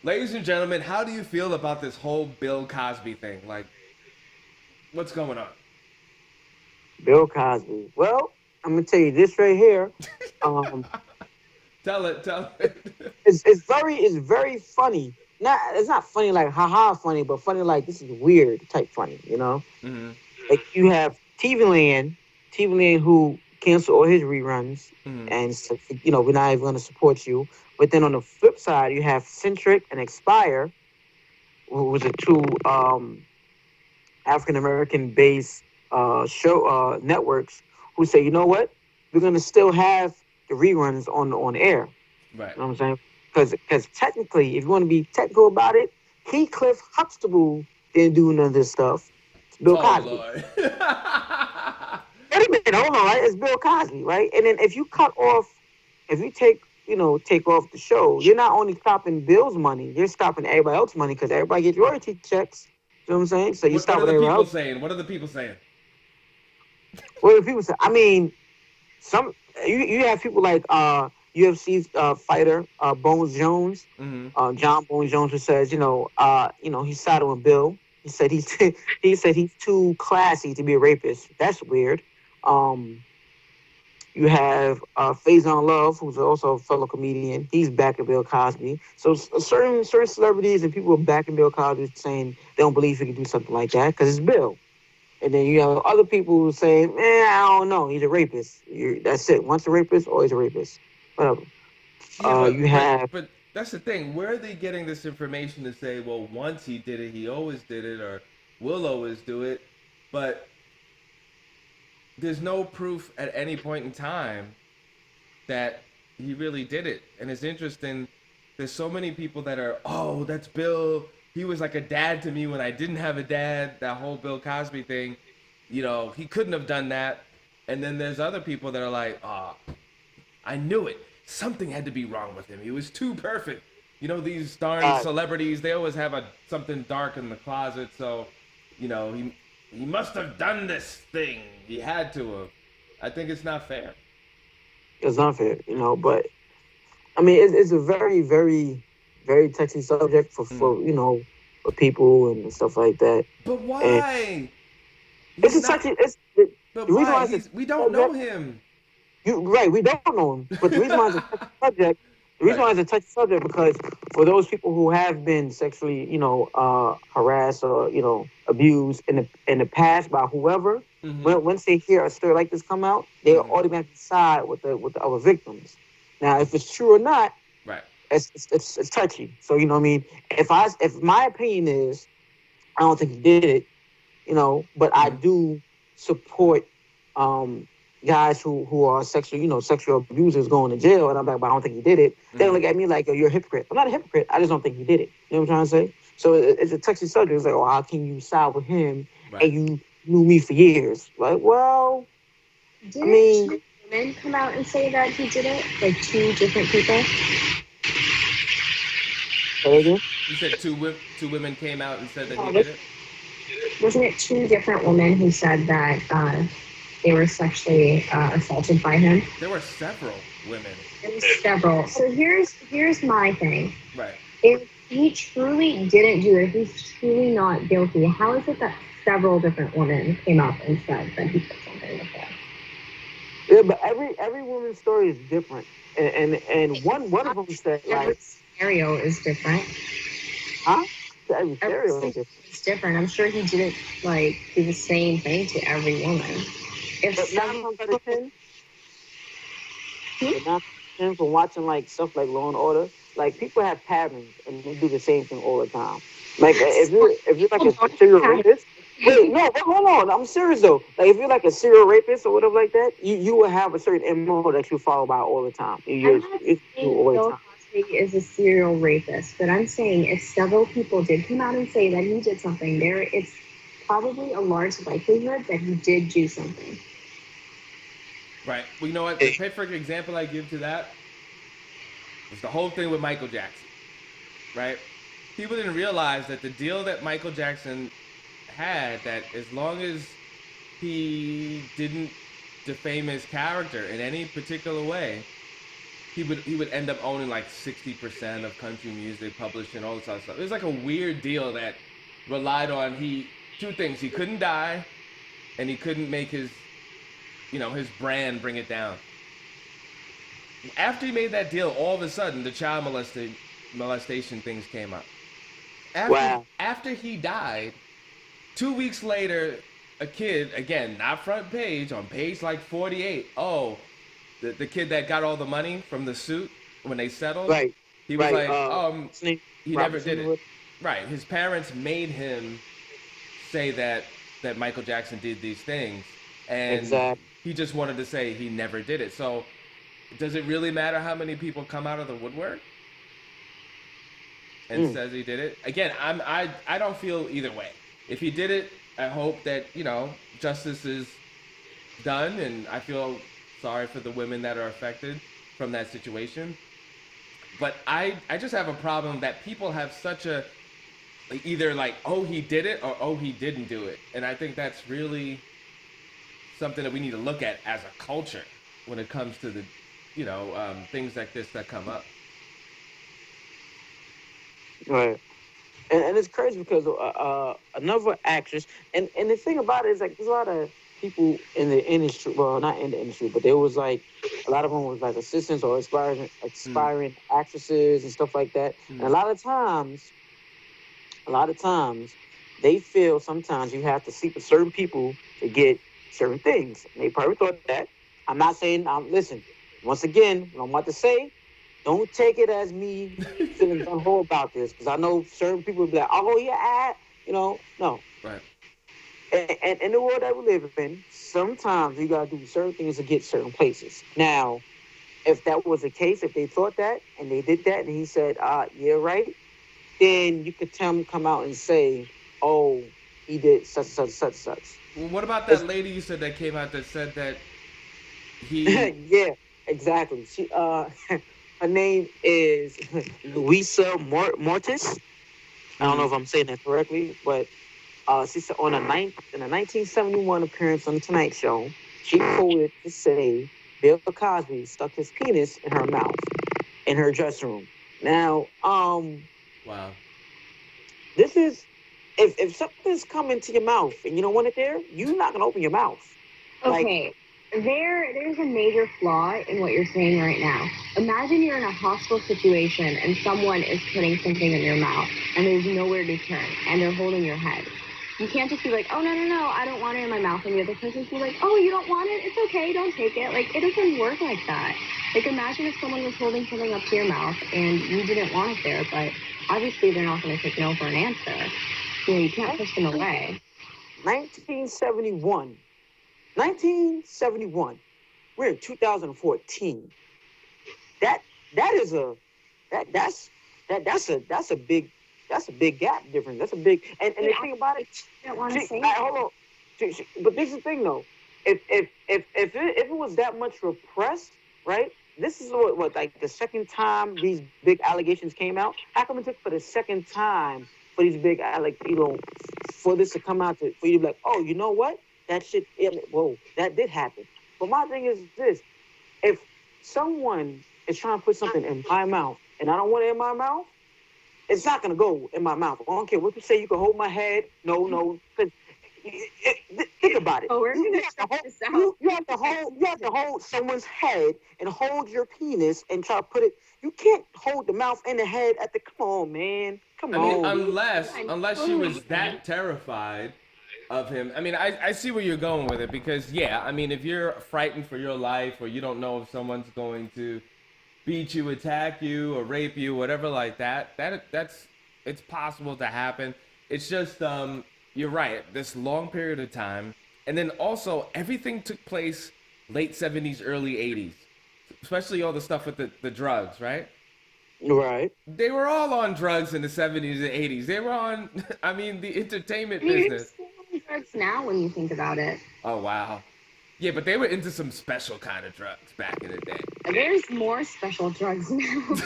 Ladies and gentlemen, how do you feel about this whole Bill Cosby thing? Like, what's going on? Bill Cosby. Well, I'm gonna tell you this right here. Um, Tell it. it's very funny. Not it's not funny like haha funny, but funny like this is weird type funny. Mm-hmm. Like you have TV Land who canceled all his reruns, Mm-hmm. and we're not even gonna support you. But then on the flip side, you have Centric and Expire, who was a two African American based show networks who say, you know what, we're gonna still have the reruns on air. Right. You know what I'm saying? Because technically, if you want to be technical about it, Cliff Huxtable didn't do none of this stuff. It's Bill Oh Cosby. Lord. Wait a minute, hold on, right? It's Bill Cosby, right? And then if you take off the show, you're not only stopping Bill's money, you're stopping everybody else's money because everybody gets royalty checks. You know what I'm saying? So you What stop are with the everybody people else. saying? What are the people saying? What do people say? I mean, some you have people like UFC fighter Bones Jones, Mm-hmm. John Bones Jones, who says he's siding with Bill. He said he's he said he's too classy to be a rapist. That's weird. Um, you have Faison Love, who's also a fellow comedian. He's backing Bill Cosby. So certain celebrities and people are backing Bill Cosby, saying they don't believe he can do something like that because it's Bill. And then you have other people who say, I don't know, he's a rapist. That's it. Once a rapist, always a rapist. Whatever. Yeah, You but but have but that's the thing. Where are they getting this information to say, well, once he did it, he always did it, or will always do it? But there's no proof at any point in time that he really did it. And it's interesting. There's so many people that are, oh, that's Bill. He was like a dad to me when I didn't have a dad. That whole Bill Cosby thing, he couldn't have done that. And then there's other people that are like, oh, I knew it. Something had to be wrong with him. He was too perfect. These darn uh, celebrities, they always have something dark in the closet. So, he must have done this thing. He had to have. I think it's not fair. it's unfair, but I mean, it's a very, very, very touchy subject Mm. for people and stuff like that. But And why? it's He's a not. touchy. The But reason why? why it's a He's. touchy We don't know subject. him. You right, we don't know him, but the reason why it's a touchy subject, the reason Right. why it's a touchy subject because for those people who have been sexually, harassed or abused in the past by whoever, Mm-hmm. when once they hear a story like this come out, they Mm-hmm. automatically side with the other victims. Now, if it's true or not, Right. it's touchy. So you know what I mean. If my opinion is, I don't think he did it, but I Mm-hmm. do support um guys who are sexual abusers going to jail, and I'm like, but I don't think he did it. They Mm-hmm. look at me like, you're a hypocrite. I'm not a hypocrite. I just don't think he did it. You know what I'm trying to say? So it's a touchy subject. It's like, oh, how can you side with him Right. and you knew me for years? Like, well, I Didn't mean, two women come out and say that he did it? Like two different people? You, say s- again? you said two women came out and said that he Yeah, did it. wasn't it two different women who said that they were sexually assaulted by him? There were several women. There was several. So here's my thing. Right. If he truly didn't do it, if he's truly not guilty, how is it that several different women came up and said that he did something with that? Yeah, but every woman's story is different, and one of them said Every like, scenario is different. huh? Every Every stereo is scenario different. is different. I'm sure he didn't like do the same thing to every woman. If But nine several times out of ten, hmm? but nine times out of ten, from watching like stuff like Law and Order, like people have patterns and they do the same thing all the time. Like if you're like People a don't serial have rapist, wait, no, but hold on, I'm serious though. Like if you're like a serial rapist or whatever like that, you will have a certain MO that you follow by all the time. I'm not You do saying all the Bill time. Cosby is a serial rapist, but I'm saying if several people did come out and say that he did something, there it's probably a large likelihood that he did do something. Right. Well, you know what? The perfect example I give to that was the whole thing with Michael Jackson. Right. People didn't realize that the deal that Michael Jackson had, that as long as he didn't defame his character in any particular way, he would end up owning like 60% of country music, publishing all this other stuff. It was like a weird deal that relied on two things. He couldn't die, and he couldn't make his brand bring it down. After he made that deal, all of a sudden the child molestation things came up. After Wow. after he died, 2 weeks later, a kid, again, not front page, on page like 48. Oh, the kid that got all the money from the suit when they settled, Right. he was Right. like, What's his name? he never Robert did it. Smith. Right. His parents made him say that Michael Jackson did these things, and Exactly. he just wanted to say he never did it. So, does it really matter how many people come out of the woodwork and Mm. says he did it? Again, I don't feel either way. If he did it, I hope that justice is done, and I feel sorry for the women that are affected from that situation. But I just have a problem that people have such a either like, oh, he did it, or oh, he didn't do it, and I think that's really something that we need to look at as a culture when it comes to the things like this that come up. Right. And it's crazy because another actress, and the thing about it is like there's a lot of people in the industry, well, not in the industry, but there was like a lot of them was like assistants or Mm, aspiring actresses and stuff like that. And mm, a lot of times they feel sometimes you have to sleep with certain people to get certain things. And they probably thought that. I'm not saying, listen, once again, what I'm about to say, don't take it as me feeling gung about this, because I know certain people will be like, oh, yeah, no. right. And in the world that we live in, sometimes you got to do certain things to get certain places. Now, if that was the case, if they thought that and they did that, and he said, yeah, right, then you could tell him, come out and say, oh, he did such, such, such, such. Well, what about that It's, lady you said that came out that said that he? yeah, exactly. Her name is Luisa Mortis. I don't know Mm, if I'm saying that correctly, but she said in a 1971 appearance on the Tonight Show, she quoted to say Bill Cosby stuck his penis in her mouth in her dressing room. Now, wow. this is if something's coming to your mouth and you don't want it there, you're not gonna open your mouth. Like, Okay, there's a major flaw in what you're saying right now. Imagine you're in a hostile situation and someone is putting something in your mouth and there's nowhere to turn and they're holding your head. You can't just be like, oh, no, I don't want it in my mouth. And the other person's be like, oh, you don't want it? It's okay, don't take it. Like, it doesn't work like that. Like, imagine if someone was holding something up to your mouth and you didn't want it there, but obviously they're not going to take no for an answer. You can't push them away. 1971. 1971. We're in 2014. That that is a that that's a big gap difference. That's a big and the thing about it, I don't want to say hold on. But this is the thing though. If it was that much repressed, right? This is what like the second time these big allegations came out. How come it took for the second time for these big for this to come out for you to be like, oh, you know what? That shit, whoa, that did happen. But my thing is this: if someone is trying to put something in my mouth and I don't want it in my mouth, it's not gonna go in my mouth. I don't care what you say. You can hold my head. No, because think about it. Oh, we're You gonna have to check hold. this out. You have to hold someone's head and hold your penis and try to put it. You can't hold the mouth and the head at the. Come on, man. Come I mean, on. unless she was that terrified of him. I mean, I see where you're going with it because yeah, I mean, if you're frightened for your life or you don't know if someone's going to beat you, attack you, or rape you, whatever like that's it's possible to happen. It's just you're right. This long period of time, and then also everything took place late '70s, early '80s, especially all the stuff with the drugs, right? Right. They were all on drugs in the '70s and '80s. They were on, I mean, the entertainment I mean, you're business. still on drugs now when you think about it. Oh wow, yeah, but they were into some special kind of drugs back in the day. There's more special drugs now.